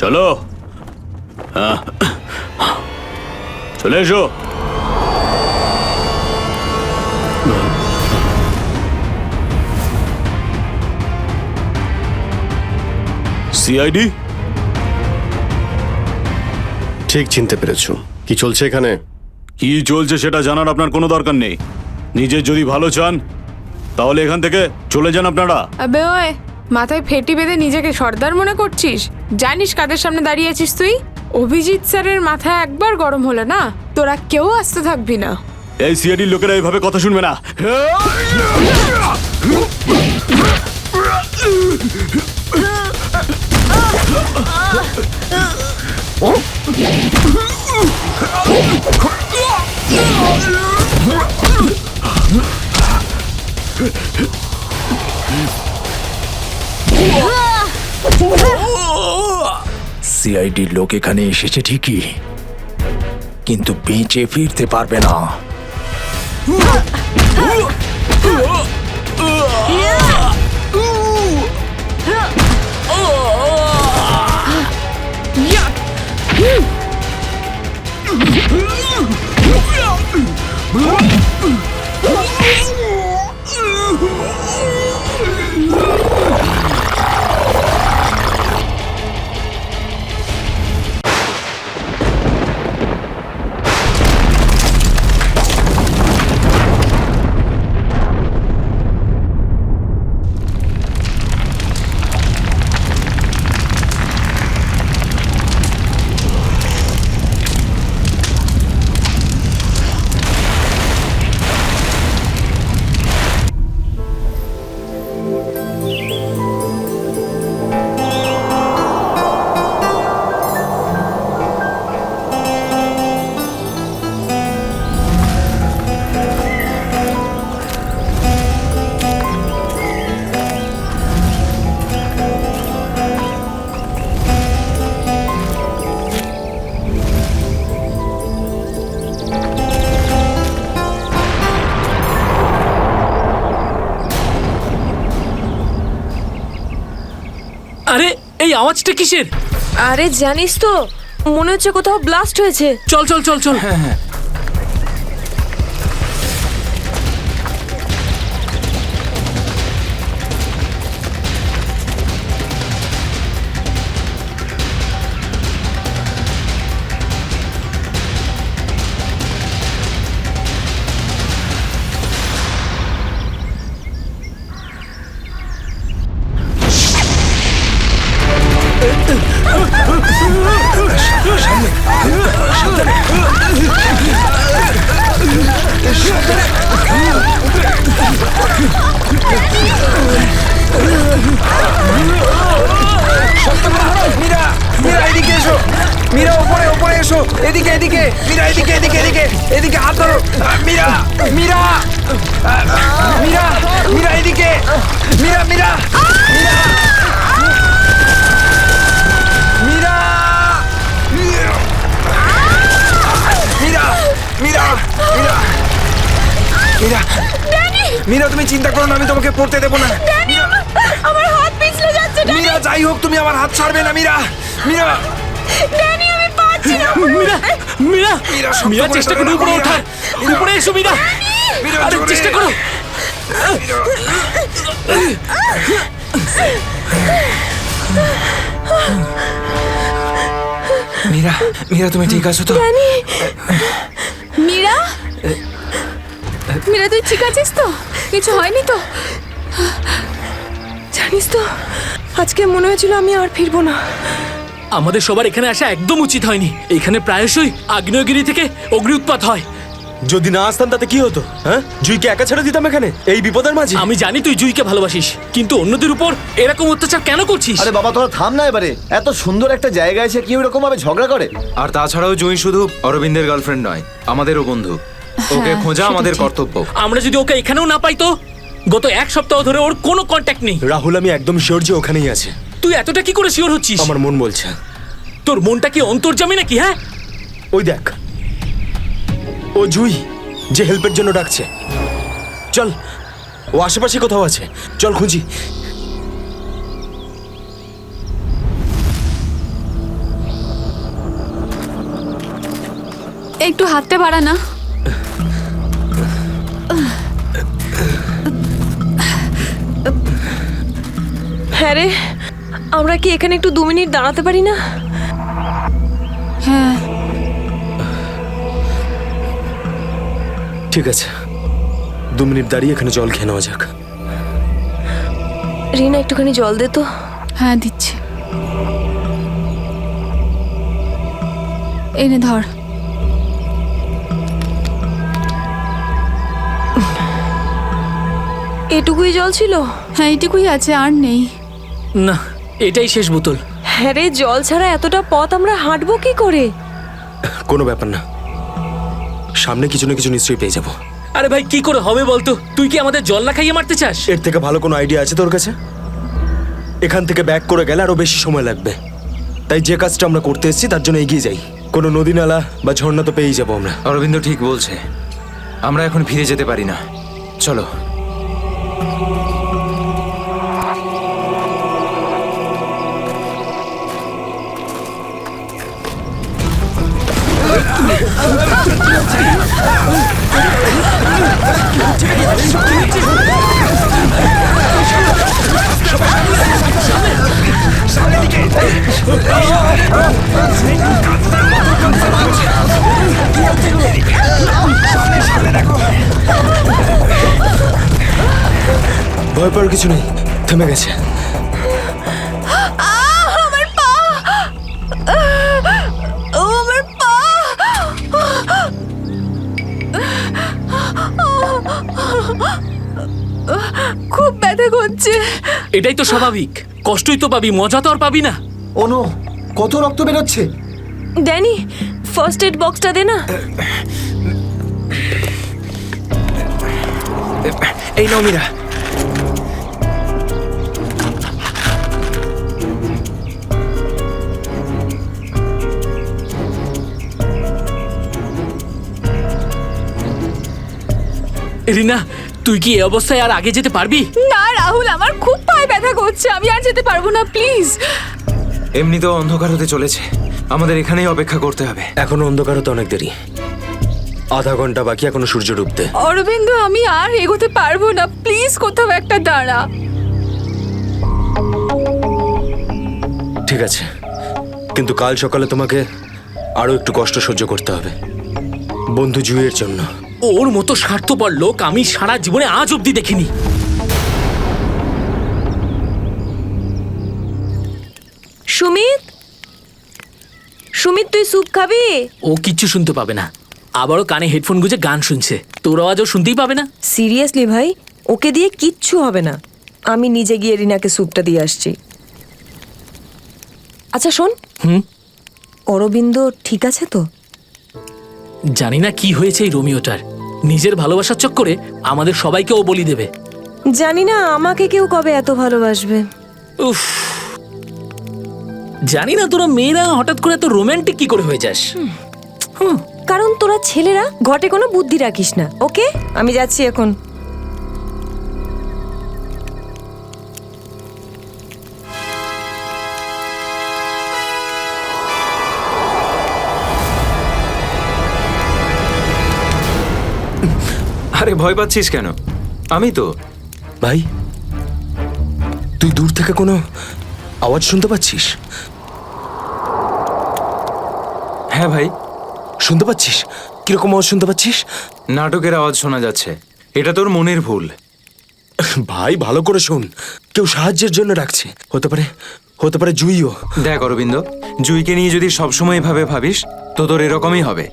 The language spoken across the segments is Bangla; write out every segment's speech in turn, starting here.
চলো, চলে এসো। সিআইডি? ঠিক চিনতে পেরেছো। কি চলছে এখানে? কি চলছে সেটা জানার আপনার কোনো দরকার নেই। নিজের যদি ভালো চান তাহলে এখান থেকে চলে যান আপনারা। আবে ওই, মাথায় ফেটি বেঁধে নিজেকে সর্দার মনে করছিস? জানিস কাদের সামনে দাঁড়িয়ে আছিস তুই? অভিজিৎ স্যারের মাথা একবার গরম হলো না, তোরা কেউ আসতে থাকবি না। এই সিআইডির লোকেরা এইভাবে কথা শুনবে না। সিআইডির লোক এখানে এসেছে ঠিকই, কিন্তু বেঁচে ফিরতে পারবে না। আরে এই আওয়াজটা কিসের? আরে জানিস তো, মনে হচ্ছে কোথাও ব্লাস্ট হয়েছে। চল চল চল চল। হ্যাঁ হ্যাঁ, মীরা, মীরা এদিকে এসো। মীরা ওপরে ওপরে এসো। এদিকে এদিকে মীরা, এদিকে এদিকে এদিকে এদিকে হাত ধরো। মীরা, মীরা, মীরা, মীরা এদিকে। মীরা, মীরা, মীরা, মীরা, মীরা, মীরা, মীরা, মীরা, মীরা তুমি চিন্তা করো না, আমি তোমাকে পড়তে দেবো না। আমার হাত পিছলে যাচ্ছে। মীরা যাই হোক তুমি আমার হাত ছাড়বে না। মীরা, মীরা, ড্যানি আমি পাচ্ছি না। মীরা মীরা মীরা, শক্ত মীরা করে চেষ্টা ধরে করো রাখো, উপরে মীরা। ওঠার। উপরে এসো মীরা। মীরা, আরে জোরে। চেষ্টা করো। মীরা, মীরা তুমি ঠিক আছো তো? মীরা, মীরা তুই ঠিক আছিস তো? কিছু হয়নি তো? জানিস তো, আজকে মনে হয়েছিল আমি আর ফিরবো না। আমাদের সবার এখানে আসা একদম উচিত হয়নি। এখানে প্রায়শই আগ্নেয়গিরি থেকে অগ্নি উৎপাত হয়। যদি না আসতাম তাতে কি হতো? হ্যাঁ, জুইকে একা ছেড়ে দিতাম এখানে এই বিপদের মাঝে? আমি জানি তুই জুইকে ভালোবাসিস, কিন্তু অন্যদের উপর এরকম অত্যাচার কেন করছিস? আরে বাবা তোরা থাম না এবারে। এত সুন্দর একটা জায়গায় এসে কেউ এরকম ভাবে ঝগড়া করে? আর তাছাড়াও জুঁই শুধু অরবিন্দের গার্লফ্রেন্ড নয়, আমাদেরও বন্ধু। ওকে খোঁজা আমাদের কর্তব্য। আমরা যদি ওকে এখানেও না পাই তো? গত এক সপ্তাহ ধরে ওর কোনো কন্ট্যাক্ট নেই। রাহুল, আমি একদম শিওর যে ওখানেই আছে। তুই এতটা কি করে শিওর হচ্ছিস? আমার মন বলছে। তোর মনটা কি অন্তর্যামী নাকি? হ্যাঁ, ওই দেখ, ও জুই যে হেল্পের জন্য ডাকছে। চল, ও আশেপাশে কোথাও আছে, চল খুঁজি। একটু হাতটা বাড়া না। হ্যাঁ রে, আমরা কি এখানে একটু 2 মিনিট দাঁড়াতে পারি না? হ্যাঁ, ঠিক আছে, 2 মিনিট দাঁড়িয়ে এখানে জল খেয়ে নেওয়া যাক। রিনা একটুখানি জল দে তো। হ্যাঁ দিচ্ছি। এনে ধর। এটুকুই জল ছিল? হ্যাঁ এইটুকুই আছে, আর নেই। না, এটাই শেষ বোতল। হ্যাঁ রে, জল ছাড়া এতটা পথ আমরা হাঁটবো কি করে? কোনো ব্যাপার না, সামনে কিছু না কিছু নিশ্চয়ই পেয়ে যাবো। আরে ভাই, কি করে হবে বলতো? তুই কি আমাদের জল না খাইয়ে মারতে চাস? এর থেকে ভালো কোনো আইডিয়া আছে তোর কাছে? এখান থেকে ব্যাক করে গেলে আরো বেশি সময় লাগবে, তাই যে কাজটা আমরা করতে এসেছি তার জন্য এগিয়ে যাই। কোনো নদী নালা বা ঝর্ণা তো পেয়েই যাবো আমরা। অরবিন্দ ঠিক বলছে, আমরা এখন ফিরে যেতে পারি না। চলো। ভয় পাওয়ার কিছু নেই, থেমে গেছে। আমার পা! আমার পা! খুব ব্যথা করছে। এটাই তো স্বাভাবিক, কষ্টই তো পাবি, মজা তো আর পাবি না। ও নো, কত রক্ত বেরোচ্ছে। ড্যানি, ফার্স্ট এড বক্সটা দে না। এই নাও মীরা। রিনা, তুই কি এই অবস্থায় আর আগে যেতে পারবি? না রাহুল, আমার খুব পায়ে ব্যথা করছে, আমি আর যেতে পারবো না, প্লিজ। এমনিতেও অন্ধকার হতে চলেছে, আমাদের এখানেই অপেক্ষা করতে হবে। এখনো অন্ধকার হতে অনেক দেরি, আধা ঘন্টা বাকি এখনো সূর্য ডুবতে। অরবিন্দ, আমি আর এগোতে পারবো না, প্লিজ কোথাও একটা দাঁড়া। ঠিক আছে, কিন্তু কাল সকালে তোমাকে আরো একটু কষ্ট সহ্য করতে হবে, বন্ধু জুইয়ের জন্য। ওর মতো স্বার্থপর লোক আমি সারা জীবনে আজ অব্দি দেখিনি। সুমিত, সুমিত তুই স্যুপ খাবি? ও কিচ্ছু শুনতে পাবে না, আবারও কানে হেডফোন গুঁজে গান শুনছে, তোর আওয়াজও শুনতেই পাবে না। সিরিয়াসলি ভাই, ওকে দিয়ে কিচ্ছু হবে না, আমি নিজে গিয়ে রিনাকে স্যুপটা দিয়ে আসছি। আচ্ছা শোন, অরবিন্দ ঠিক আছে তো? জানি না কি হয়েছে এই রোমিওটার, নিজের ভালোবাসার চক্করে আমাদের সবাইকে ও বলি দেবে। জানি না আমাকে কেউ কবে এত ভালোবাসবে। উফ, জানি না তোরা মেয়েরা হঠাৎ করে এত রোমান্টিক কি করে হয়ে যাস। কারণ তোরা ছেলেরা ঘটে কোনো বুদ্ধি রাখিস না। ওকে, আমি যাচ্ছি এখন। আরে ভয় পাচ্ছিস কেন? আমি তো। ভাই, তুই দূর থেকে কোনো আওয়াজ শুনতে পাচ্ছিস? হ্যাঁ ভাই। শুনতে পাচ্ছিস? কিরকম আওয়াজ শুনতে পাচ্ছিস? নাটকের আওয়াজ শোনা যাচ্ছে, এটা তোর মনের ভুল। ভাই ভালো করে শোন, কেউ সাহায্যের জন্য ডাকছে, হতে পারে জুইও। দেখ অরবিন্দ, জুইকে নিয়ে যদি সবসময় এভাবে ভাবিস তো তোর এরকমই হবে।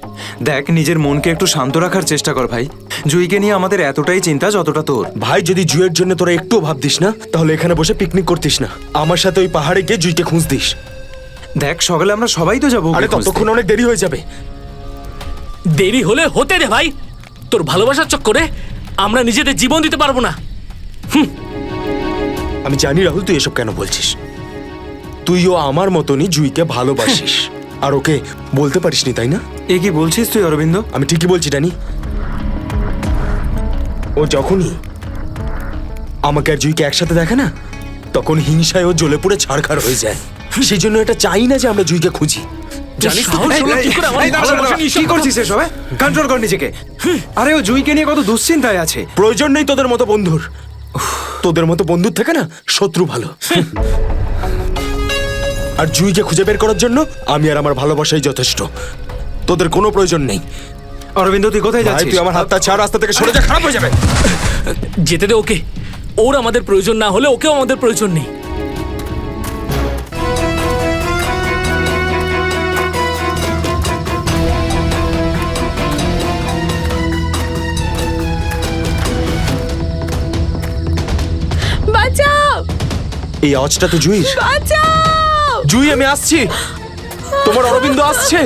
দেখ, নিজের মনকে একটু শান্ত রাখার চেষ্টা কর ভাই। জুইকে নিয়ে আমাদের এতটাই চিন্তা যতটা তোর। ভাই, যদি জুইয়ের জন্য তোরা একটুও ভাবতিস না, তাহলে এখানে বসে পিকনিক করতিস না, আমার সাথে ওই পাহাড়ে গিয়ে জুইকে খুঁজতিস। দেখ, সকালে আমরা সবাই তো যাবো। আরে ততক্ষণ অনেক দেরি হয়ে যাবে। দেরি হলে হতে দে ভাই, তোর ভালোবাসার চক্করে আমরা নিজেদের জীবন দিতে পারবো না। আমি জানি রাহুল, তুই এসব কেন বলছিস। তুইও আমার মতনই জুইকে ভালোবাসিস, আর ওকে বলতে পারিসনি, তাই না? এ কি বলছিস তুই অরবিন্দ? আমি ঠিকই বলছি ড্যানি। ও যখনই আমাকে আর জুইকে একসাথে দেখে না, তখন হিংসায় ও জ্বলে পুড়ে ছাড়খাড় হয়ে যায়। সেই জন্য এটা চাই না যে আমরা জুইকে খুঁজি। জানিস সাহস হলো কি করে আমার এই দাঁড়া, ভালোবাসা দাঁড়া, নিয়ে কি এসব করছিস এসব? কন্ট্রোল কর নিজেকে। আরে ও জুইকে নিয়ে কত দুশ্চিন্তায় আছে। প্রয়োজন নেই তোদের মতো বন্ধুর। তোদের মতো বন্ধুর থেকে না শত্রু ভালো। আর জুইকে খুঁজে বের করার জন্য আমি আর আমার ভালোবাসাই যথেষ্ট। তোদের কোনো প্রয়োজন নেই। অরবিন্দ তুই কোথায় ভাই, যাচ্ছিস? তুই আমার হাতটা ছাড়, রাস্তা থেকে সরে যা, খারাপ হয়ে যাবে। যেতে দে ওকে। ওর আমাদের প্রয়োজন না হলে ওকেও আমাদের প্রয়োজন নেই। বাঁচাও এই আওয়াজটা তো জুই। বাঁচাও। জুই, আমি আসছি। তোমার অরবিন্দ আসছে।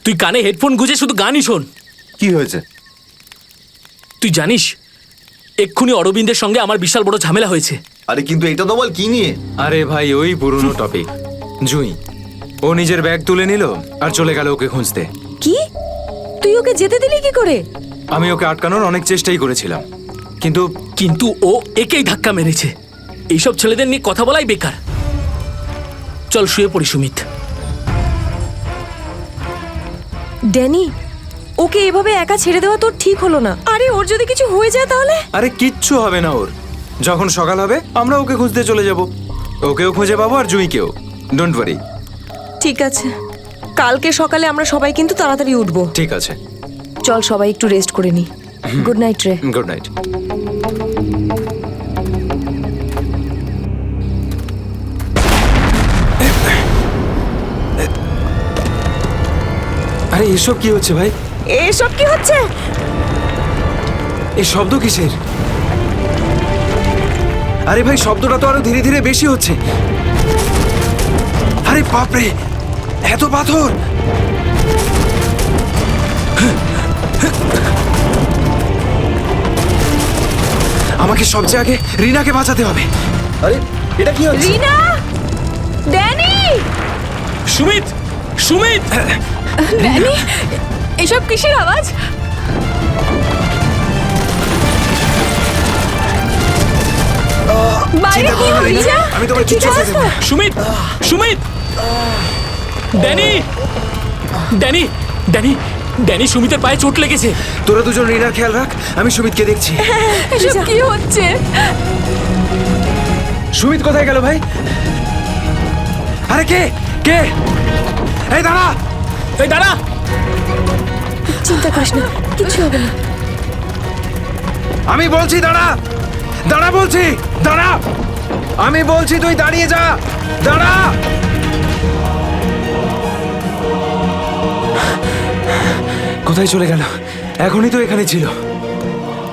তুই কানে হেডফোন গুঁজে শুধু গানই শোন। কি হয়েছে? তুই জানিস এক্ষুনি অরবিন্দের সঙ্গে আমার বিশাল বড় ঝামেলা হয়েছে। আরে কিন্তু এটা তো বল কি নিয়ে? আরে ভাই ওই পুরনো টপিক। জুই ও নিজের ব্যাগ তুলে নিল আর চলে গেল ওকে খুঁজতে। কি তুই ওকে যেতে দিলি কি করে? আমি ওকে আটকানোর অনেক চেষ্টাই করেছিলাম, কিন্তু কিন্তু ও একেই ধাক্কা মেরেছে। এইসব ছেলেদের নিয়ে কথা বলাই বেকার। চল শুয়ে পড়ি সুমিত। ড্যানি, ওকে এভাবে একা ছেড়ে দেওয়া তোর ঠিক হলো না। আরে ওর যদি কিছু হয়ে যায় তাহলে? আরে কিচ্ছু হবে না ওর। যখন সকাল হবে আমরা ওকে খুঁজতে চলে যাব। ওকেও খুঁজে পাবো আর জুইকেও। Don't worry. ঠিক আছে, কালকে সকালে আমরা সবাই কিন্তু তাড়াতাড়ি উঠবো। ঠিক আছে, চল সবাই একটু রেস্ট করে নি। গুড নাইট রে। Good night. আরে এসব কি হচ্ছে ভাই? এসব কি হচ্ছে? এই শব্দ কিসের? আরে ভাই শব্দটা তো আরো ধীরে ধীরে বেশি হচ্ছে। আরে বাপরে, এত পাথর! আমাকে সবচেয়ে আগে রিনাকে বাঁচাতে হবে। আরে এটা কি হচ্ছে? রিনা, ড্যানি, সুমিত, সুমিত! ড্যানি, এসব কিসের আওয়াজ? বাইরে চিন্তা কি করো না, রিনা। হচ্ছে? আমি তোমায় ঠিক কিচ্ছু হতে আছে? দেবো না। Sumit, Sumit! Danny, Danny, Danny, Danny, সুমিতের পায়ে চোট লেগেছে। তোরা দুজন রিনার খেয়াল রাখ, আমি সুমিতকে দেখছি। এসব কি হচ্ছে? সুমিত কোথায় গেল ভাই? আরে কে কে? এই দাঁড়া! এই দাঁড়া! চিন্তা করিস না, কিছু হবে না। আমি বলছি দাঁড়া! দাঁড়া বলছি! দাঁড়া! আমি বলছি তুই দাঁড়িয়ে যা! দাঁড়া! কোথায় চলে গেল? এখনই তো এখানে ছিল।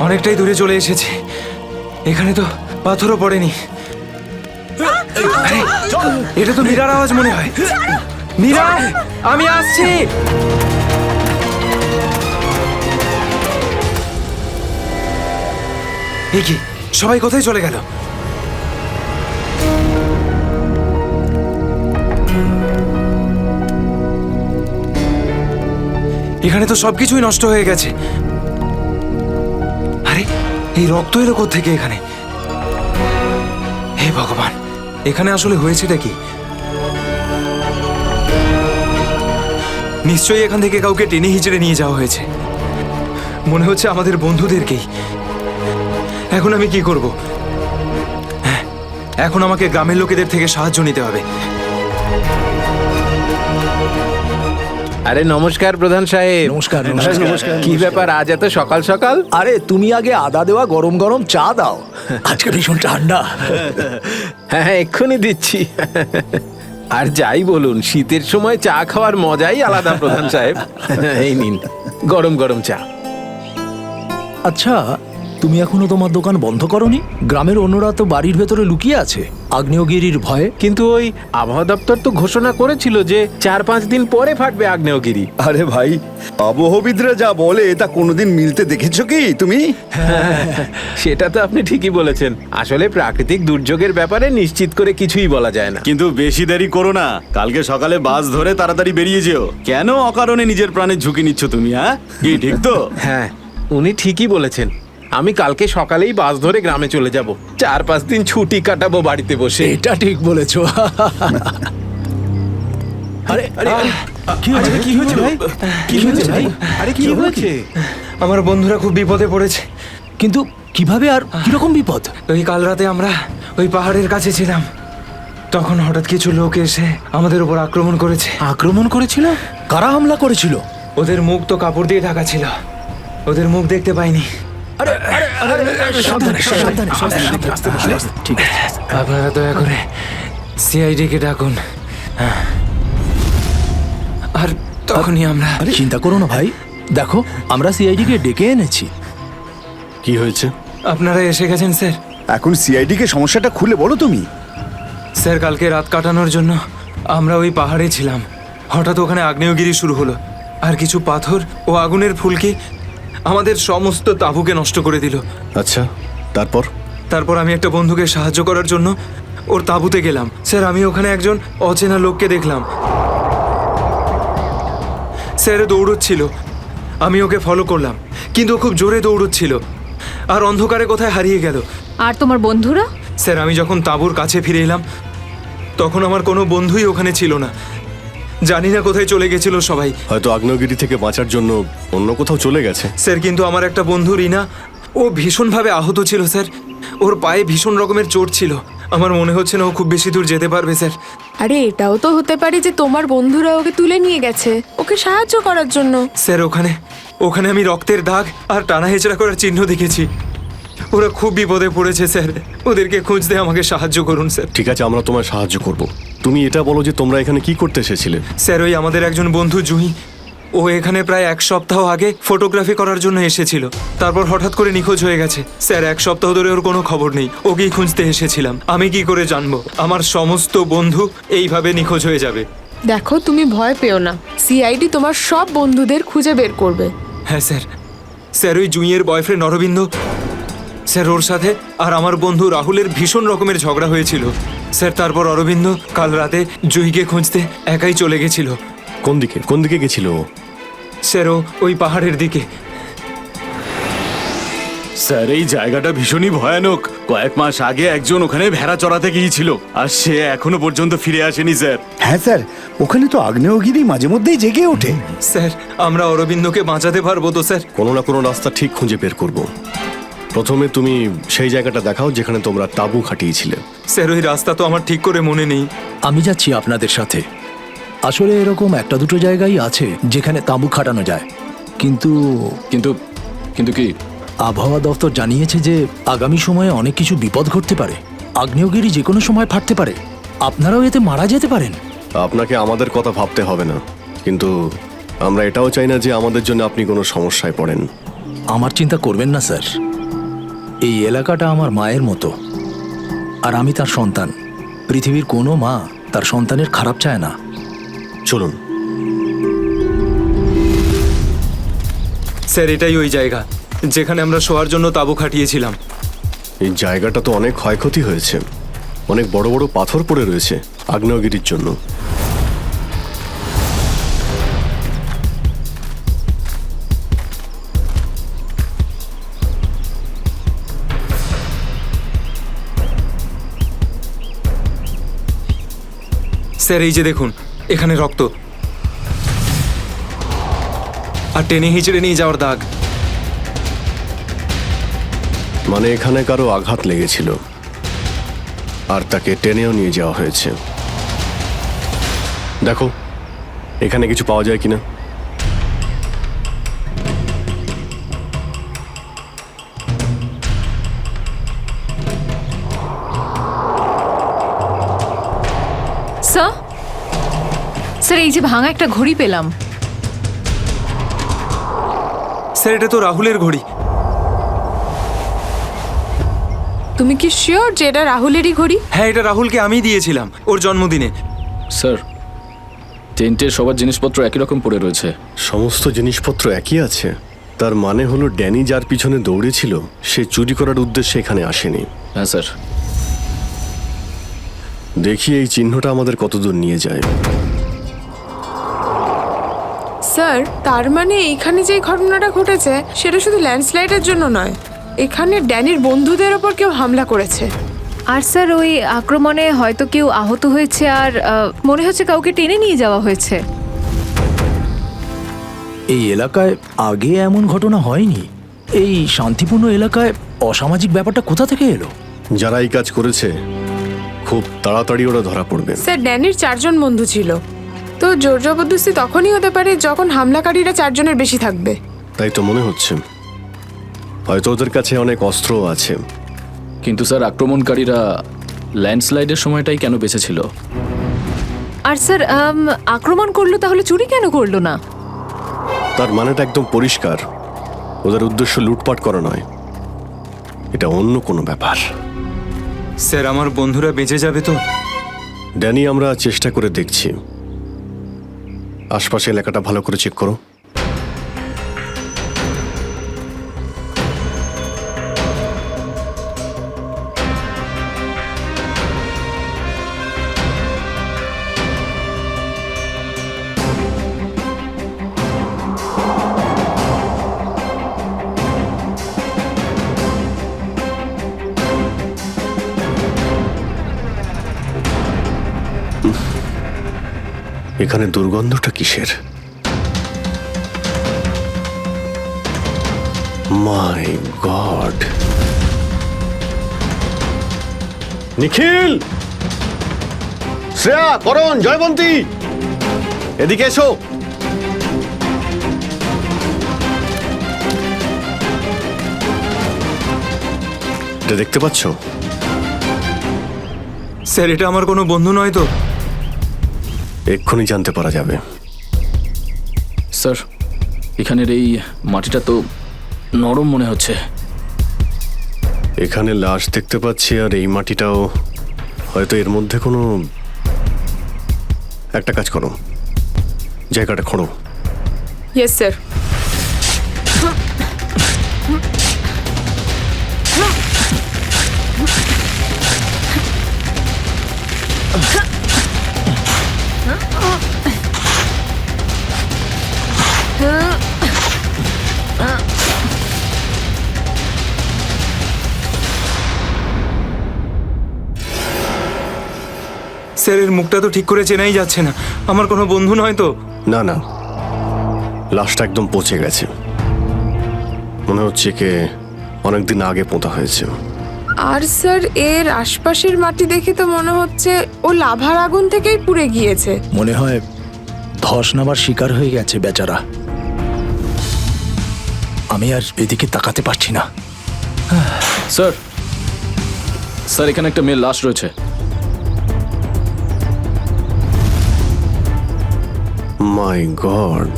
অনেকটাই দূরে চলে এসেছি। এখানে তো পাথরও পড়েনি। আরে, এটা তো মীরার আওয়াজ মনে হয়। মীরা, আমি আসছি। এ কি, সবাই কোথায় চলে গেল? এখানে তো সবকিছুই নষ্ট হয়ে গেছে। আরে এই রক্ত এলো কোত্থেকে এখানে? হে ভগবান, এখানে আসলে হয়েছেটা কি? নিশ্চয়ই এখান থেকে কাউকে টেনে হিচড়ে নিয়ে যাওয়া হয়েছে। মনে হচ্ছে আমাদের বন্ধুদেরকেই। এখন আমি কি করব? হ্যাঁ, এখন আমাকে গ্রামের লোকেদের থেকে সাহায্য নিতে হবে। আরে নমস্কার প্রধান সাহেব। নমস্কার, নমস্কার। কি ব্যাপার আজ এত সকাল সকাল? আরে তুমি আগে আদা দেওয়া গরম গরম চা দাও, আজকে ভীষণ ঠান্ডা। হ্যাঁ হ্যাঁ, এক্ষুনি দিচ্ছি। আর যাই বলুন, শীতের সময় চা খাওয়ার মজাই আলাদা প্রধান সাহেব। এই নিন গরম গরম চা। আচ্ছা, তুমি এখনো তোমার দোকান বন্ধ করনি? গ্রামের অন্যরা তো বাড়ির ভেতরে লুকিয়ে আছে আগ্নেয়গিরির ভয়ে। কিন্তু ওই আবহাওয়া দপ্তর তো ঘোষণা করেছিল যে 4-5 দিন পরে ফাটবে আগ্নেয়গিরি। আরে ভাই, আবহবিদরা যা বলে তা কোনোদিন মিলতে দেখেছো কি তুমি? সেটা তো আপনি ঠিকই বলেছেন। আসলে প্রাকৃতিক দুর্যোগের ব্যাপারে নিশ্চিত করে কিছুই বলা যায় না। কিন্তু বেশি দেরি করো না, কালকে সকালে বাস ধরে তাড়াতাড়ি বেরিয়ে যেও। কেন অকারণে নিজের প্রাণের ঝুঁকি নিচ্ছ তুমি? হ্যাঁ, কি ঠিক তো? হ্যাঁ, উনি ঠিকই বলেছেন। আমি কালকে সকালেই বাস ধরে গ্রামে চলে যাব, 4-5 দিন ছুটি কাটাবো বাড়িতে বসে। এটা ঠিক বলেছো। আরে আরে কি হয়েছে? কি হয়েছে ভাই? কি হয়েছে ভাই? আরে কি হয়েছে? আমার বন্ধুরা খুব বিপদে পড়েছে। কিন্তু কিভাবে আর কিরকম বিপদ? ওই কাল রাতে আমরা ওই পাহাড়ের কাছে ছিলাম, তখন হঠাৎ কিছু লোক এসে আমাদের উপর আক্রমণ করেছে। আক্রমণ করেছিল? কারা হামলা করেছিল? ওদের মুখ তো কাপড় দিয়ে ঢাকা ছিল, ওদের মুখ দেখতে পাইনি। সাবধানে সাবধানে সাবধানে। ঠিক আছে। আপনারা দয়া করে সিআইডি কে ডাকুন। আর তখনই আমরা চিন্তা করো না ভাই, দেখো আমরা সিআইডি কে ডেকে এনেছি। কি হয়েছে? আপনারা এসে গেছেন স্যার। এখন সিআইডি কে সমস্যাটা খুলে বলো তুমি। স্যার কালকে রাত কাটানোর জন্য আমরা ওই পাহাড়ে ছিলাম, হঠাৎ ওখানে আগ্নেয়গিরি শুরু হলো, আর কিছু পাথর ও আগুনের ফুলকি আমাদের সমস্ত তাঁবুকে নষ্ট করে দিল। আচ্ছা, তারপর? তারপর আমি একটা বন্ধুকে সাহায্য করার জন্য ওর তাঁবুতে গেলাম। স্যার আমি ওখানে একজন অচেনা লোককে দেখলাম, স্যার দৌড়চ্ছিল। আমি ওকে ফলো করলাম, কিন্তু ও খুব জোরে দৌড়চ্ছিল আর অন্ধকারে কোথায় হারিয়ে গেল। আর তোমার বন্ধুরা? স্যার আমি যখন তাঁবুর কাছে ফিরে এলাম তখন আমার কোনো বন্ধুই ওখানে ছিল না, জানি না কোথায় চলে গেছিল সবাই। হয়তো আগ্নেয়গিরি থেকে বাঁচার জন্য অন্য কোথাও চলে গেছে। স্যার কিন্তু আমার একটা বন্ধু রিনা, ও ভীষণভাবে আহত ছিল স্যার, ওর পায়ে ভীষণ রকমের চোট ছিল। আমার মনে হচ্ছে না ও খুব বেশি দূর যেতে পারবে স্যার। আরে এটাও তো হতে পারে যে তোমার বন্ধুরা ওকে তুলে নিয়ে গেছে ওকে সাহায্য করার জন্য। স্যার ওখানে আমি রক্তের দাগ আর টানা হেঁচড়া করার চিহ্ন দেখেছি। ওরা খুব বিপদে পড়েছে স্যার, ওদেরকে খুঁজতে আমাকে সাহায্য করুন স্যার। ঠিক আছে, আমরা তোমায় সাহায্য করব। তুমি এটা বলো যে তোমরা এখানে কি করতে এসেছিলে? স্যার ওই আমাদের একজন বন্ধু জুহি, ও এখানে প্রায় 1 সপ্তাহ আগে ফটোগ্রাফি করার জন্য এসেছিল, তারপর হঠাৎ করে নিখোঁজ হয়ে গেছে। স্যার 1 সপ্তাহ ধরে ওর কোনো খবর নেই, ওকেই খুঁজতে এসেছিলাম। আমি কি করে জানবো আমার সমস্ত বন্ধু এইভাবে নিখোঁজ হয়ে যাবে? দেখো তুমি ভয় পেও না, সিআইডি তোমার সব বন্ধুদের খুঁজে বের করবে। হ্যাঁ স্যার। স্যার ওই জুঁইয়ের বয়ফ্রেন্ড অরবিন্দ, স্যার ওর সাথে আর আমার বন্ধু রাহুলের ভীষণ রকমের ঝগড়া হয়েছিল স্যার। তারপর অরবিন্দ কাল রাতে জুঁইকে খুঁজতে একাই চলে গেছিল। কোন দিকে গেছিল ও? স্যার ও ওই পাহাড়ের দিকে। স্যার এই জায়গাটা ভীষণই ভয়ানক। কয়েক মাস আগে একজন ওখানে ভেড়া চড়াতে গিয়েছিল আর সে এখনো পর্যন্ত ফিরে আসেনি স্যার। হ্যাঁ স্যার, ওখানে তো আগ্নেয়গিরি মাঝে মধ্যেই জেগে ওঠে। স্যার আমরা অরবিন্দকে বাঁচাতে পারবো তো স্যার? কোনো না কোনো রাস্তা ঠিক খুঁজে বের করব। প্রথমে তুমি সেই জায়গাটা দেখাও যেখানে তোমরা তাঁবু খাটিয়েছিলে। স্যার ওই রাস্তা তো আমার ঠিক করে মনে নেই। আমি যাচ্ছি আপনাদের সাথে। আসলে এরকম 1-2 জায়গায় আছে যেখানে তাঁবু খাটানো যায়, কিন্তু কিন্তু কি? আবহাওয়া দপ্তর জানিয়েছে যে আগামী সময়ে অনেক কিছু বিপদ ঘটতে পারে। আগ্নেয়গিরি যে কোনো সময় ফাটতে পারে, আপনারাও এতে মারা যেতে পারেন। আপনাকে আমাদের কথা ভাবতে হবে না, কিন্তু আমরা এটাও চাই না যে আমাদের জন্য আপনি কোনো সমস্যায় পড়েন। আমার চিন্তা করবেন না স্যার, এই এলাকাটা আমার মায়ের মতো, আর আমি তার সন্তান। পৃথিবীর কোনো মা তার সন্তানের খারাপ চায় না। চলুন। স্যার এটাই ওই জায়গা যেখানে আমরা শোয়ার জন্য তাঁবু খাটিয়েছিলাম। এই জায়গাটা তো অনেক ক্ষয়ক্ষতি হয়েছে, অনেক বড় বড় পাথর পড়ে রয়েছে আগ্নেয়গিরির জন্য। স্যার এই যে দেখুন, এখানে রক্ত আর টেনে হিঁচড়ে নিয়ে যাওয়ার দাগ। মানে এখানে কারো আঘাত লেগেছিল আর তাকে টেনেও নিয়ে যাওয়া হয়েছে। দেখো এখানে কিছু পাওয়া যায় কিনা। স্যার এই যে ভাঙা একটা ঘড়ি পেলাম। স্যার এটা তো রাহুলের ঘড়ি। তুমি কি শিওর যে এটা রাহুলেরই ঘড়ি? হ্যাঁ এটা রাহুলকে আমি দিয়েছিলাম ওর জন্মদিনে। স্যার টেন্টের সবার জিনিসপত্র একই রকম পড়ে রয়েছে। সমস্ত জিনিসপত্র একই আছে? তার মানে হলো ড্যানি যার পিছনে দৌড়েছিল সে চুরি করার উদ্দেশ্যে এখানে আসেনি। হ্যাঁ স্যার। দেখি এই চিহ্নটা আমাদের কতদূর নিয়ে যায়। স্যার তার মানে এইখানে যে ঘটনাটা ঘটেছে সেটা শুধু ল্যান্ডস্লাইডের জন্য নয়, এখানে ড্যানির বন্ধুদের ওপর কেউ হামলা করেছে। আর স্যার ওই আক্রমণে হয়তো কেউ আহত হয়েছে আর মনে হচ্ছে কাউকে টেনে নিয়ে যাওয়া হয়েছে। এই এলাকায় আগে এমন ঘটনা হয়নি। এই শান্তিপূর্ণ এলাকায় অসামাজিক ব্যাপারটা কোথা থেকে এলো? যারা এই কাজ করেছে খুব তাড়াতাড়ি ওরা ধরা পড়বে। স্যার ড্যানির 4 জন বন্ধু ছিল, তো জোর জবরদস্তি তখনই হতে পারে যখন হামলাকারীরা 4 জনের বেশি থাকবে। তাই তো মনে হচ্ছে, হয়তো ওদের কাছে অনেক অস্ত্র আছে। কিন্তু স্যার আক্রমণকারীরা ল্যান্ডস্লাইডের সময়টাই কেন বেঁচেছিল? আর স্যার আক্রমণ করলো তাহলে চুরি কেন করলো না? তার মানেটা একদম পরিষ্কার, ওদের উদ্দেশ্য লুটপাট করা নয়, এটা অন্য কোনো ব্যাপার। স্যার আমার বন্ধুরা বেঁচে যাবে তো? ড্যানি, আমরা চেষ্টা করে দেখছি। আশপাশে এলাকাটা ভালো করে চেক করো। এখানে দুর্গন্ধটা কিসের? মাই গড! নিখিল, শ্রেয়া, করণ, জয়বন্তী, এদিকে এসো। এটা দেখতে পাচ্ছ? স্যার এটা আমার কোনো বন্ধু নয় তো? এক্ষুনি জানতে পারা যাবে। স্যার এখানের এই মাটিটা তো নরম মনে হচ্ছে। এখানে লাশ দেখতে পাচ্ছি, আর এই মাটিটাও হয়তো এর মধ্যে কোনো একটা কাজ করো, জায়গাটা খোঁড়ো। Yes sir. স্যার এর মুখটা তো ঠিক করে চেনাই যাচ্ছে না, আমার কোনো বন্ধু নয় তো? না না, লাশটা একদম পচে গেছে, মনে হচ্ছে কে অনেকদিন আগে পোঁতা হয়েছে। আর স্যার এর আশপাশের মাটি দেখে তো মনে হচ্ছে ও লাভার আগুন থেকেই পুড়ে গিয়েছে। মনে হয় ধস নামার শিকার হয়ে গেছে বেচারা। আমি আর এদিকে তাকাতে পারছি না। স্যার, স্যার এখানে একটা মেয়ের লাশ রয়েছে। মাই গড!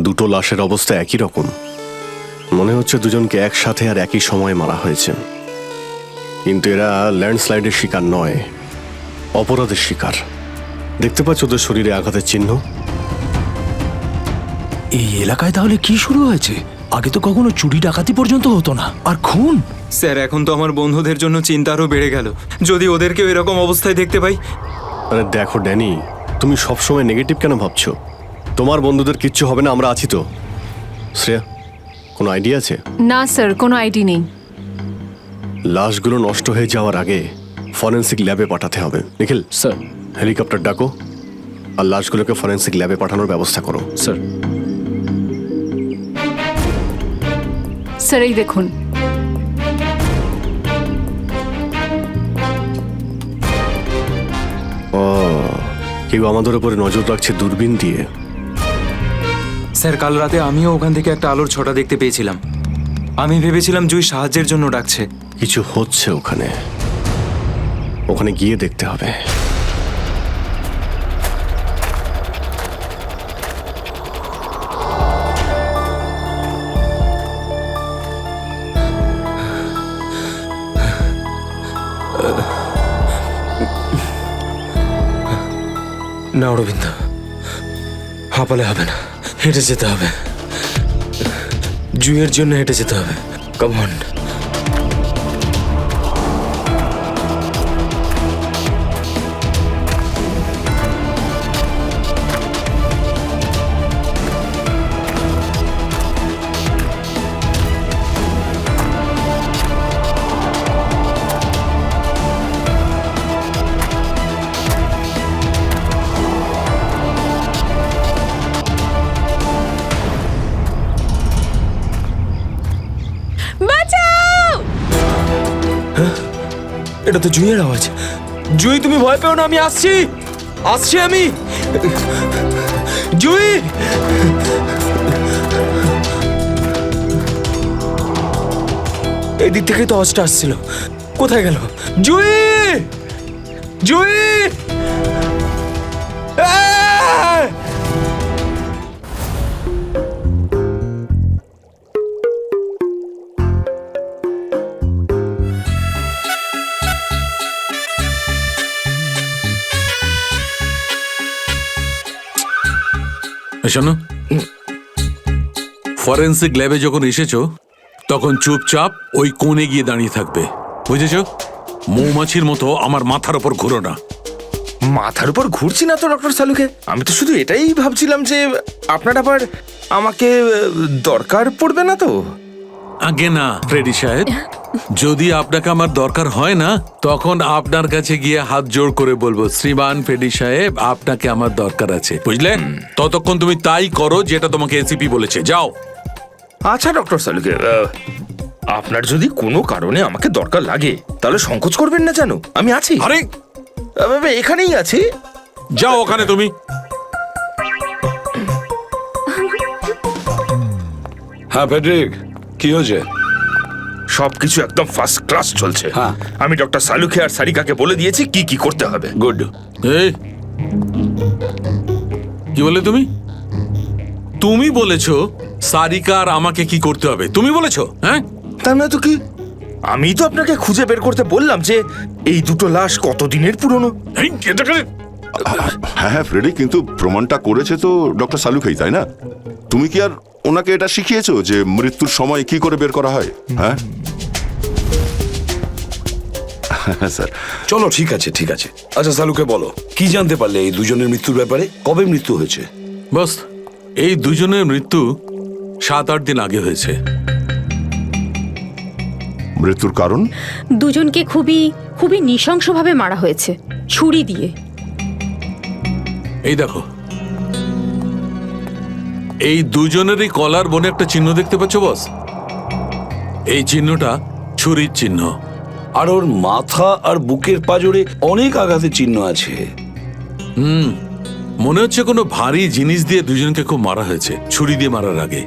দুটো লাশের অবস্থা একই রকম, মনে হচ্ছে দুজনকে একসাথে আর একই সময়ে মারা হয়েছে। কিন্তু এরা ল্যান্ডস্লাইডের শিকার নয়, অপরাধের শিকার। দেখতে পাচ্ছ ওদের শরীরে আঘাতের চিহ্ন? এই এলাকায় তাহলে কি শুরু হয়েছে? আগে তো কখনো চুরি ডাকাতি পর্যন্ত হতো না, আর খুন! স্যার এখন তো আমার বন্ধুদের জন্য চিন্তা আরও বেড়ে গেল, যদি ওদেরকেও এরকম অবস্থায় দেখতে পাই। আরে দেখো ড্যানি, তুমি সবসময় নেগেটিভ কেন ভাবছো? তোমার বন্ধুদের কিচ্ছু হবে না, আমরা আছি তো। শ্রেয়া, কোনো আইডিয়া আছে? না স্যার, কোনো আইডিয়া নেই। লাশগুলো নষ্ট হয়ে যাওয়ার আগে ফরেন্সিক ল্যাবে পাঠাতে হবে। নিখিল স্যার, হেলিকপ্টার ডাকো আর লাশগুলোকে ফরেন্সিক ল্যাবে পাঠানোর ব্যবস্থা করো। স্যার। স্যার এই দেখুন। ও, কেউ আমাদের উপরে নজর রাখছে দূরবীন দিয়ে। স্যার কাল রাতে আমিও ওখান থেকে একটা আলোর ছটা দেখতে পেয়েছিলাম। আমি ভেবেছিলাম জুই সাহায্যের জন্য ডাকছে। কিছু হচ্ছে ওখানে, ওখানে গিয়ে দেখতে হবে। না অরবিন্দ, হাঁপালে হবে না, হেঁটে যেতে হবে। জুইয়ের জন্য হেঁটে যেতে হবে। Come on. এটা তো জুঁইয়ের আওয়াজ। জুঁই তুমি ভয় পেও না, আমি আসছি, আসছি আমি। জুঁই, এই দিক থেকেই তো আওয়াজটা আসছিল, কোথায় গেল জুঁই? জুঁই, আহ! শোনো, ফরেন্সিক ল্যাবে যখন এসেছো তখন চুপচাপ ওই কোণে গিয়ে দাঁড়িয়ে থাকবে, বুঝেছো? মৌমাছির মতো আমার মাথার ওপর ঘুরো না। মাথার উপর ঘুরছি না তো ডক্টর সালুকে, আমি তো শুধু এটাই ভাবছিলাম যে আপনার আবার আমাকে দরকার পড়বে না তো। আগে না ফ্রেডি সাহেব, যদি আপনাকে আমার দরকার হয় না তখন আপনার কাছে গিয়ে হাত জোড় করে বলবো, শ্রীমান ফ্রেডি সাহেব আপনাকে আমার দরকার আছে, বুঝলে? ততক্ষণ তুমি তাই করো যেটা তোমাকে এসিপি বলেছে, যাও। আচ্ছা ডক্টর সালুকে, আপনার যদি কোনো কারণে আমাকে দরকার লাগে তাহলে সংকোচ করবেন না, জানো আমি আছি। আরে এখানেই আছি, যাও ওখানে তুমি। হ্যাঁ ফেডরিক, কি হয়েছে? সবকিছু একদম ফার্স্ট ক্লাস চলছে। হ্যাঁ, আমি ডক্টর সালুকে আর সারিকাকে বলে দিয়েছি কি কি করতে হবে। গুড। এই কি বলে তুমি? তুমি বলেছো সারিকা আর আমাকে কি করতে হবে? তুমি বলেছো? হ্যাঁ, তা না তো কি, আমি তো আপনাকে খুঁজে বের করতে বললাম যে এই দুটো লাশ কতদিনের পুরনো। হ্যাঁ হ্যাঁ ফ্রেডি, কিন্তু প্রমাণটা করেছে তো ডক্টর সালুকেই, তাই না? তুমি কি আর ওনাকে এটা শিখিয়েছো যে মৃত্যুর সময় কি করে বের করা হয়? হ্যাঁ স্যার। চলো ঠিক আছে ঠিক আছে। আচ্ছা সালুকে বলো, কি জানতে পারলে এই দুজনের মৃত্যুর ব্যাপারে? কবে মৃত্যু হয়েছে? বস, এই দুজনের মৃত্যু 7-8 দিন আগে হয়েছে। মৃত্যুর কারণ? দুজনকে খুবই খুবই নৃশংসভাবে মারা হয়েছে, ছুরি দিয়ে। এই দেখো, এই দুজনেরই কলার বনে একটা চিহ্ন দেখতে পাচ্ছ বস? এই চিহ্নটা ছুরির চিহ্ন। আর ওর মাথা আর বুকের পাঁজরে অনেক আঘাতের চিহ্ন আছে। মনে হচ্ছে কোনো ভারী জিনিস দিয়ে দুজনকে খুব মারা হয়েছে, ছুরি দিয়ে মারার আগে।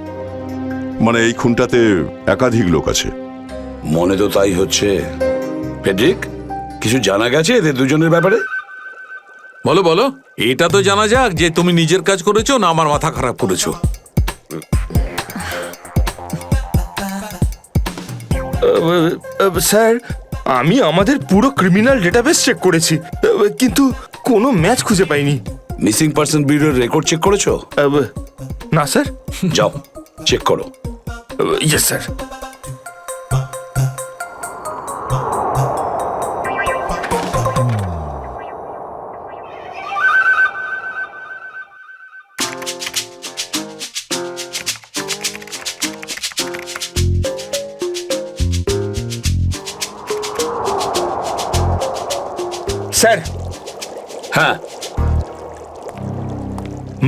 মানে এই খুনটাতে একাধিক লোক আছে? মনে তো তাই হচ্ছে। ফেডরিক, কিছু জানা গেছে এদের দুজনের ব্যাপারে? বলো বলো, এটা তো জানা যাক যে তুমি নিজের কাজ করেছো না আমার মাথা খারাপ করেছো। স্যার, আমি আমাদের পুরো ক্রিমিনাল ডেটাবেস চেক করেছি, কিন্তু কোনো ম্যাচ খুঁজে পাইনি। মিসিং পারসন ব্যুরোর রেকর্ড চেক করেছো? না স্যার। যাও চেক করো। Yes sir. স্যার। হ্যাঁ,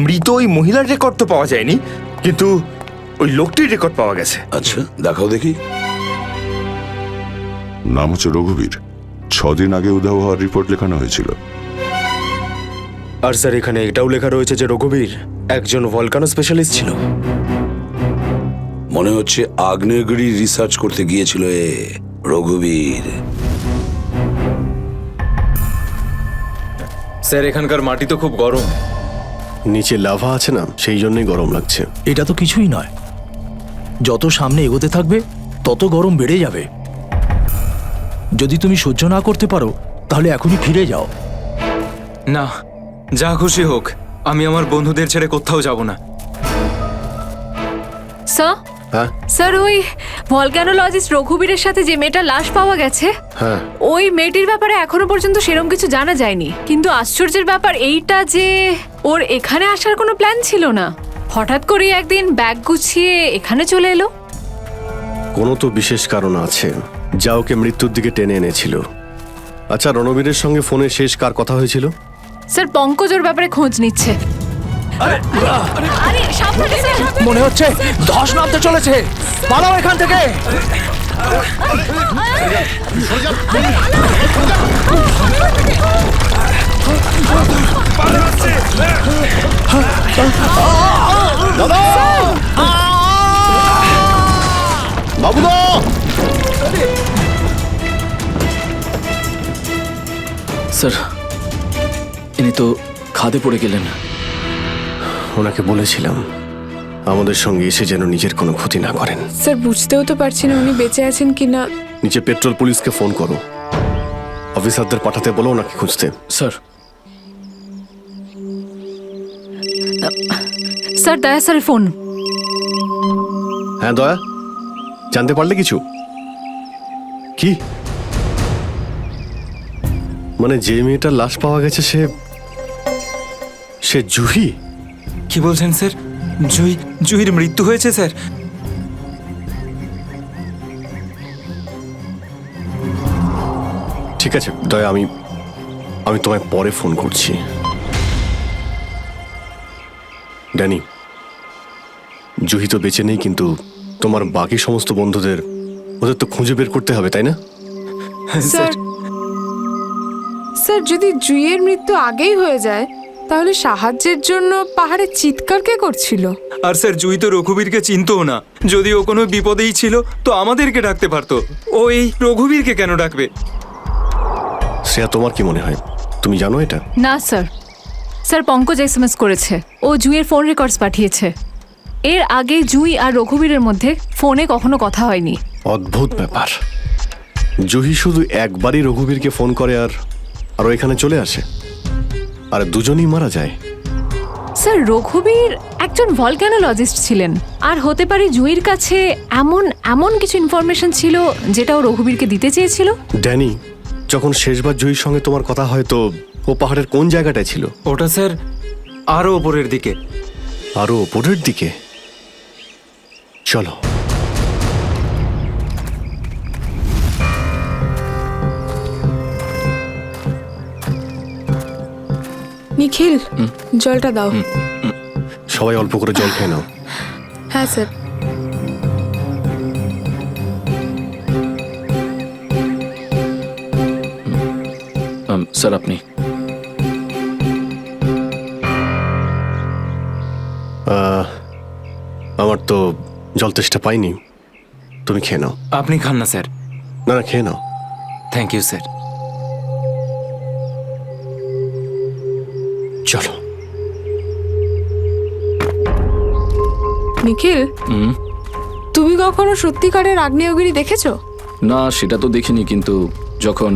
মৃত ওই মহিলার রেকর্ড তো পাওয়া যায়নি, কিন্তু ওই লোকটির রেকর্ড পাওয়া গেছে। আচ্ছা দেখাও দেখি। নাম হচ্ছে রঘুবীর। 6 দিন আগে উধাও হওয়ার রিপোর্ট লেখানো হয়েছিল। আর স্যার এখানে এটাও লেখা রয়েছে যে রঘুবীর একজন ভলকানো স্পেশালিস্ট ছিল। মনে হচ্ছে আগ্নেয়গিরি রিসার্চ করতে গিয়েছিল রঘুবীর। স্যার এখানকার মাটি তো খুব গরম। নিচে লাভা আছে না, সেই জন্যই গরম লাগছে। এটা তো কিছুই নয়, যত সামনে এগোতে থাকবে তত গরম বেড়ে যাবে। যদি তুমি সহ্য না করতে পারো তাহলে এখনই ফিরে যাও। না, যা খুশি হোক, আমি আমার বন্ধুদের ছেড়ে কোথাও যাব না। স্যার, স্যার ওই ভলকানোলজিস্ট রঘুবীরের সাথে যে মেয়েটার লাশ পাওয়া গেছে, ওই মেয়েটির ব্যাপারে এখনো পর্যন্ত সেরকম কিছু জানা যায়নি। কিন্তু আশ্চর্যের ব্যাপার এইটা যে ওর এখানে আসার কোনো প্ল্যান ছিল না, হঠাৎ করে একদিন ব্যাগ গুছিয়ে এখানে চলে এলো। কোনো তো বিশেষ কারণ আছে যা ওকে মৃত্যুর দিকে টেনে এনেছিল। আচ্ছা, রণবীরের সঙ্গে ফোনে শেষ কার কথা হয়েছিল? স্যার পঙ্কজ ওর ব্যাপারে খোঁজ নিচ্ছে। মনে হচ্ছে ধস নামতে চলেছে, পালাও এখান থেকে। বাবুদা! স্যার ইনি তো খাদে পড়ে গেলেন। ওনাকে বলেছিলাম আমাদের সঙ্গে এসে যেন নিজের কোনো ক্ষতি না করেন। স্যার বুঝতেও তো পারছি না উনি বেঁচে আছেন কিনা। নিচে পেট্রোল পুলিশকে ফোন করো, অফিসারদের পাঠাতে বলো ওনাকে খুঁজতে। স্যার স্যার দয়া স্যারের ফোন। হ্যাঁ দয়া, জানতে পারলে কিছু? কি মানে যে মেয়েটার লাশ পাওয়া গেছে সে জুহি? কি বলছেন স্যার? জুহির মৃত্যু হয়েছে স্যার? ঠিক আছে দয়া, আমি তোমায় পরে ফোন করছি। ড্যানি, জুহি তো বেঁচে নেই, কিন্তু তোমার বাকি সমস্ত বন্ধুদের ওদের তো খুঁজে বের করতে হবে, তাই না? স্যার স্যার যদি জুইয়ের মৃত্যু আগেই হয়ে যায় তাহলে সাহায্যের জন্য পাহাড়ে চিৎকার কে করছিল? আর স্যার জুই তো রঘুবীরকে চিনতও না। যদি ও কোনো বিপদেই ছিল তো আমাদেরকে ডাকতে পারতো। ও এই রঘুবীরকে কেন ডাকবে? শ্রেয়া, তোমার কি মনে হয়? তুমি জানো এটা? না স্যার, স্যার পঙ্কজ এসএমএস করেছে, ও জুইয়ের ফোন রেকর্ডস পাঠিয়েছে। এর আগে জুই আর রঘুবীরের মধ্যে ফোনে কখনো কথা হয়নি। অদ্ভুত ব্যাপার, জুহি শুধু একবারই রঘুবীরকে ফোন করে আর ও এখানে চলে আসে, আর দুজনেই মারা যায়। স্যার রঘুবীর একজন ভলক্যানোলজিস্ট ছিলেন, আর হতে পারে জুইয়ের কাছে এমন কিছু ইনফরমেশন ছিল যেটা ও রঘুবীরকে দিতে চেয়েছিল। ড্যানি, যখন শেষবার জুহির সঙ্গে তোমার কথা হয় তো ও পাহাড়ের কোন জায়গাটায় ছিল? ওটা স্যার আরো ওপরের দিকে। আরো ওপরের দিকে? চলো। নিখিল, জলটা দাও। সবাই অল্প করে জল খেয়ে নাও। হ্যাঁ স্যার। স্যার আপনি? আমার তো জল তেষ্টা পাইনি, তুমি খেয়ে নাও। আপনি খান না স্যার। না না, খেয়ে নাও। Thank you sir. চলো। নিখিল, তুমি কখনো সত্যিকারের আগ্নেয়গিরি দেখেছো? না, সেটা তো দেখিনি, কিন্তু যখন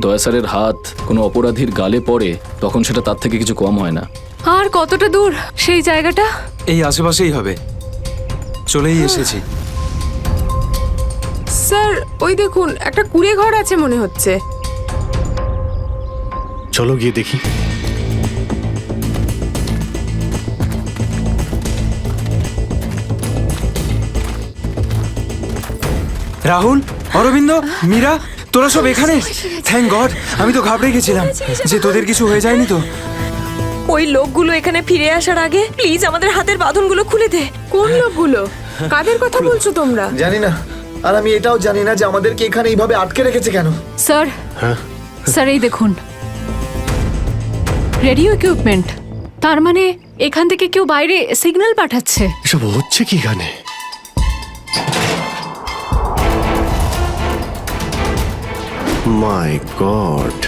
দয়া স্যারের হাত কোনো অপরাধীর গালে পড়ে তখন সেটা তার থেকে কিছু কম হয় না। আর কতটা দূর সেই জায়গাটা? এই আশেপাশেই হবে, চলেই এসেছি। স্যার ওই দেখুন, একটা কুঁড়ে ঘর আছে মনে হচ্ছে। চলো গিয়ে দেখি। রাহুল, অরবিন্দ, মীরা, তোরা সব এখানে? থ্যাংক গড, আমি তো ঘাবড়ে গেছিলাম যে তোদের কিছু হয়ে যায়নি তো। ওই লোকগুলো এখানে ফিরে আসার আগে প্লিজ আমাদের হাতের বাঁধনগুলো খুলে দে। কোন লোকগুলো? কাদের কথা বলছো তোমরা? জানি না, আর আমি এটাও জানি না যে আমাদেরকে এখানে এইভাবে আটকে রেখেছে কেন। স্যার, স্যার এই দেখুন, রেডিও ইকুইপমেন্ট। তার মানে এখান থেকে কেউ বাইরে সিগন্যাল পাঠাচ্ছে। এসব হচ্ছে কি গানে? মাই গড,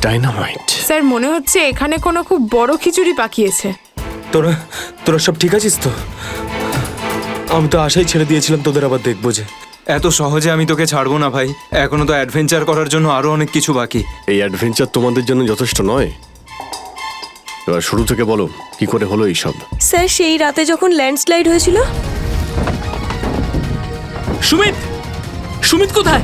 ডাইনামাইট। স্যার মনে হচ্ছে এখানে কোনো খুব বড় খিচুড়ি পাকিয়েছে। তোরা সব ঠিক আছিস তো? আমি তো আশাই ছেড়ে দিয়েছিলাম তোদের আবার দেখবো যে। এত সহজে আমি তোকে ছাড়বো না ভাই, এখনো তো অ্যাডভেঞ্চার করার জন্য আরো অনেক কিছু বাকি। এই অ্যাডভেঞ্চার তোমাদের জন্য যথেষ্ট নয়? এবার শুরু থেকে বলো কি করে হলো এইসব। স্যার সেই রাতে যখন ল্যান্ডস্লাইড হয়েছিল। সুমিত, সুমিত কোথায়?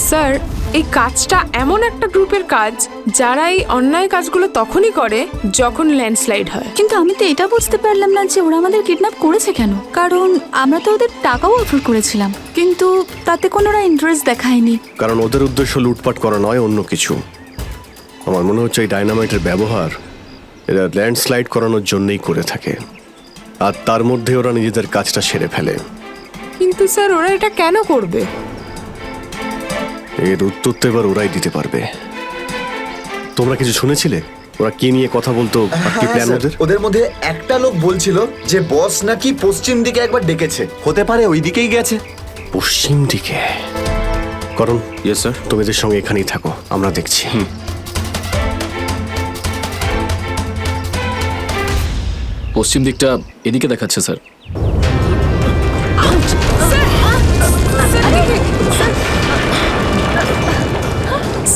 স্যার এই কাজটা এমন একটা গ্রুপের কাজ যারা এই অন্যায় কাজগুলো তখনই করে যখন ল্যান্ডস্লাইড হয়। কিন্তু আমি তো এটা বুঝতে পারলাম না যে ওরা আমাদের কিডন্যাপ করেছে কেন, কারণ আমরা তো ওদের টাকাও অফার করেছিলাম, কিন্তু তাতে কোনো ওরা ইন্টারেস্ট দেখায়নি। কারণ ওদের উদ্দেশ্য লুটপাট করা নয়, অন্য কিছু। আমার মনে হচ্ছে এই ডাইনামাইটের ব্যবহার এরা ল্যান্ডস্লাইড করানোর জন্যই করে থাকে, আর তার মধ্যে ওরা নিজেদের কাজটা সেরে ফেলে। কিন্তু স্যার ওরা এটা কেন করবে? এর উত্তর তো এবার ওরাই দিতে পারবে। তোমরা কিছু শুনেছিলে ওরা কি নিয়ে কথা বলতো? আর কি প্ল্যান ওদের? ওদের মধ্যে একটা লোক বলছিল যে বস নাকি পশ্চিম দিকে একবার ডেকেছে, হতে পারে ওই দিকেই গেছে। পশ্চিম দিকে? করণ, ইয়েস স্যার, তুমি এদের সঙ্গে এখানেই থাকো, আমরা দেখছি। পশ্চিম দিকটা এদিকে দেখাচ্ছে স্যার।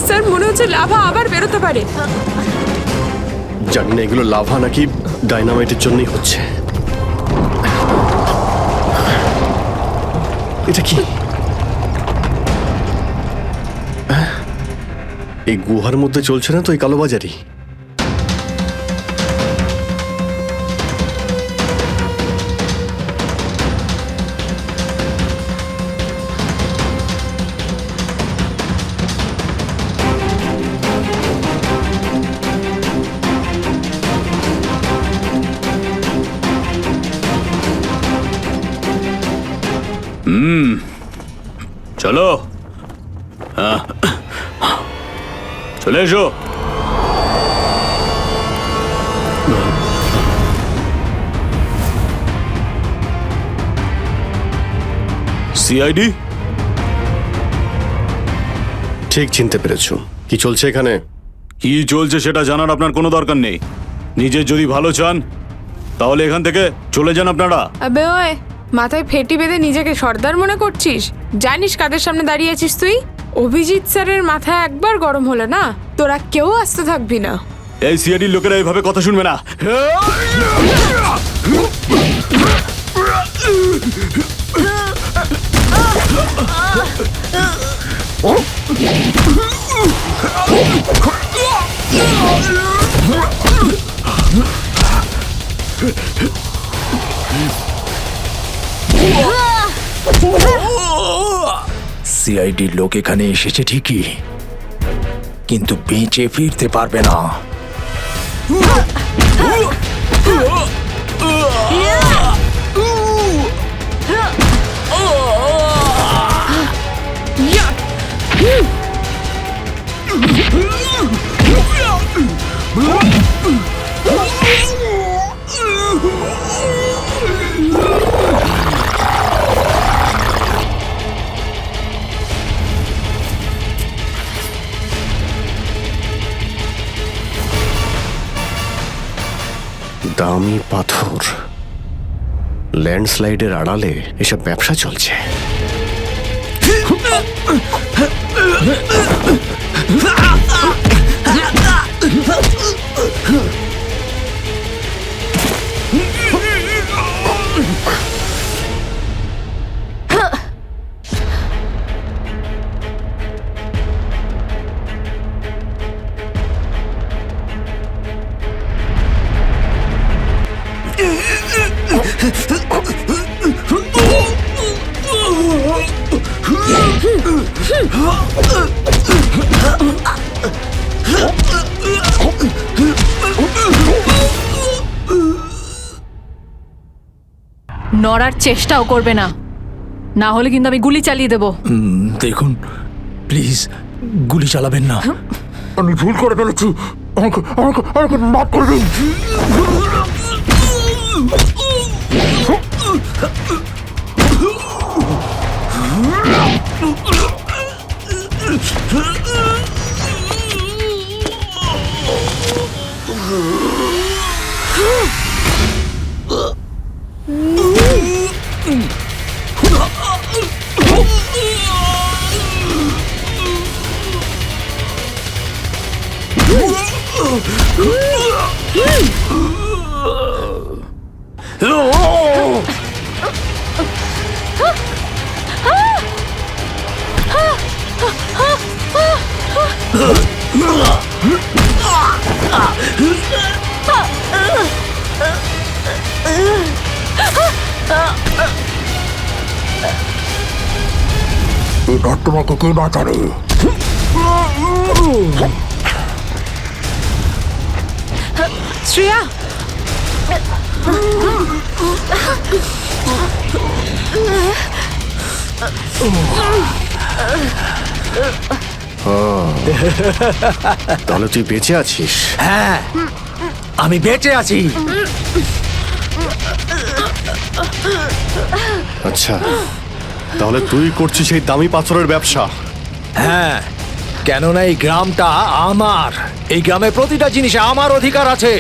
স্যার মনে হচ্ছে লাভা আবার বেরোতে পারে। জানি না এগুলো লাভা নাকি ডাইনামাইটের জন্যই হচ্ছে। এটা কি? এই গুহার মধ্যে চলছে না তো এই কালোবাজারি? চলো, চলে এসো। সিআইডি? ঠিক চিনতে পেরেছো। কি চলছে এখানে? কি চলছে সেটা জানার আপনার কোনো দরকার নেই। নিজের যদি ভালো চান তাহলে এখান থেকে চলে যান আপনারা। আবে ওই, মাথায় ফেটি বেঁধে নিজেকে সর্দার মনে করছিস? জানিস কাদের সামনে দাঁড়িয়ে আছিস তুই? অভিজিৎ স্যারের মাথা একবার গরম হলে না, তোরা কেউ আস্তে থাকবি না। এই সিআইডির লোকেরা এইভাবে কথা শুনবে না। সিআইডির লোক এখানে এসেছে ঠিকই, কিন্তু বেঁচে ফিরতে পারবে না। দামি পাথর, ল্যান্ডস্লাইডের আড়ালে এসব ব্যবসা চলছে। নড়ার চেষ্টাও করবে না, না হলে কিন্তু আমি গুলি চালিয়ে দেব। দেখুন প্লিজ, গুলি চালাবেন না। আমি ভুল করে ফেলেছি, আমাকে আমাকে আমাকে মাফ করে দিন। এবার তোমাকে কে বাঁচাবে? শ্রেয়া, তাহলে তুই বেঁচে আছিস? হ্যাঁ, আমি বেঁচে আছি। আচ্ছা, তাহলে তুই করছিস এই দামি পাথরের ব্যবসা? হ্যাঁ, কেননা এই গ্রামটা আমার। এই গ্রামে প্রতিটা জিনিসে আমার অধিকার আছে।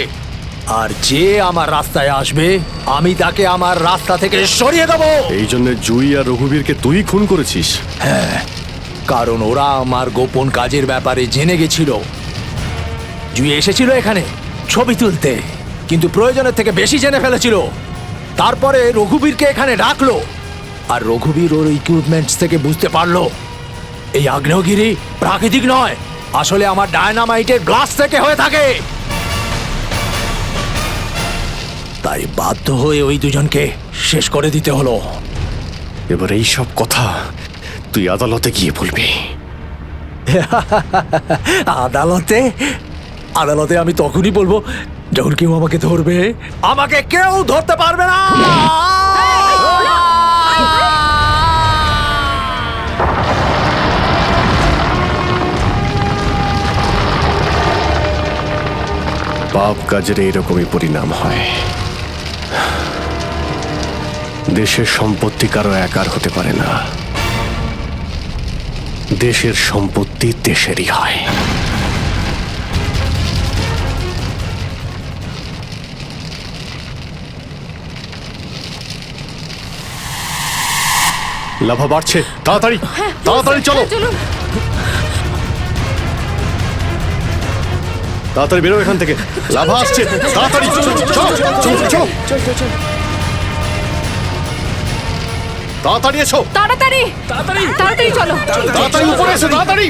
আর যে আমার রাস্তায় আসবে আমি তাকে আমার রাস্তা থেকে সরিয়ে দেবো। এই জন্য জুই আর রঘুবীরকে তুই খুন করেছিস? হ্যাঁ, কারণ ওরা আমার গোপন কাজের ব্যাপারে জেনে গেছিল। জুই এসেছিল এখানে ছবি তুলতে, কিন্তু প্রয়োজনের থেকে বেশি জেনে ফেলেছিল। তারপরে রঘুবীরকে এখানে ডাকলো, আর রঘুবীর ওর ইকুইপমেন্টস থেকে বুঝতে পারলো এই আগ্নেয়গিরি প্রাকৃতিক নয়, আসলে আমার ডায়নামাইটের গ্লাস থেকে হয়ে থাকে। তাই বাধ্য হয়ে ওই দুজনকে শেষ করে দিতে হলো। এবার এই সব কথা তুই আদালতে গিয়ে বলবি। আদালতে? আদালতে আমি তখনই বলবো যখন কেউ আমাকে ধরবে। আমাকে কেউ ধরতে পারবে না। পাপ কাজের এইরকমই পরিণাম হয়। দেশের সম্পত্তি কারো একার হতে পারে না, দেশের সম্পত্তি দেশেরই হয়। লাভা বাড়ছে, তাড়াতাড়ি তাড়াতাড়ি চলো, তাড়াতাড়ি বেরো এখান থেকে। লাভা আসছে, তাড়াতাড়ি চলো চলো চলো, তাড়াতাড়ি এসো, তাড়াতাড়ি তাড়াতাড়ি তাড়াতাড়ি চলো, তাড়াতাড়ি উপরে এসো, তাড়াতাড়ি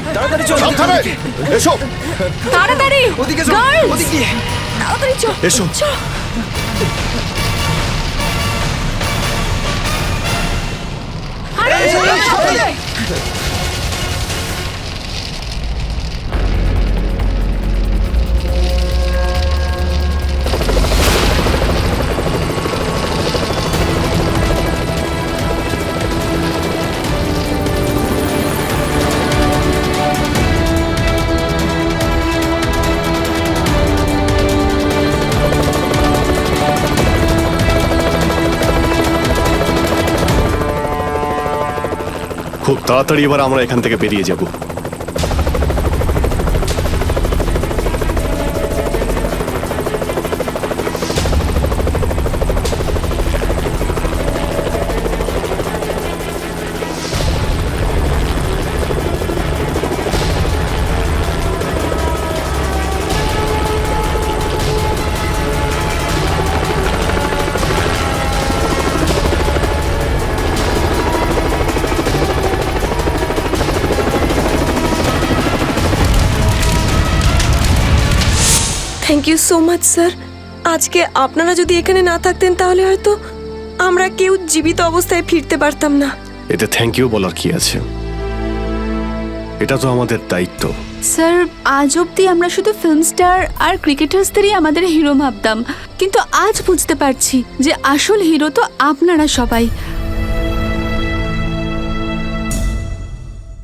সাবধানে এসো, তাড়াতাড়ি ওদিকে এসো, Girls! ওদিকে তাড়াতাড়ি চলো এসো। খুব তাড়াতাড়ি এবার আমরা এখান থেকে বেরিয়ে যাব। Thank you so much sir. আজকে আপনারা যদি এখানে না থাকতেন তাহলে হয়তো আমরা কেউ জীবিত অবস্থায় ফিরতে পারতাম না। এতে থ্যাংক ইউ বলার কি আছে, এটা তো আমাদের দায়িত্ব। স্যার, আজ অবধি আমরা শুধু ফিল্ম স্টার আর ক্রিকেটার্সদেরই আমাদের হিরো ভাবতাম, কিন্তু আজ বুঝতে পারছি যে আসল হিরো তো আপনারা সবাই।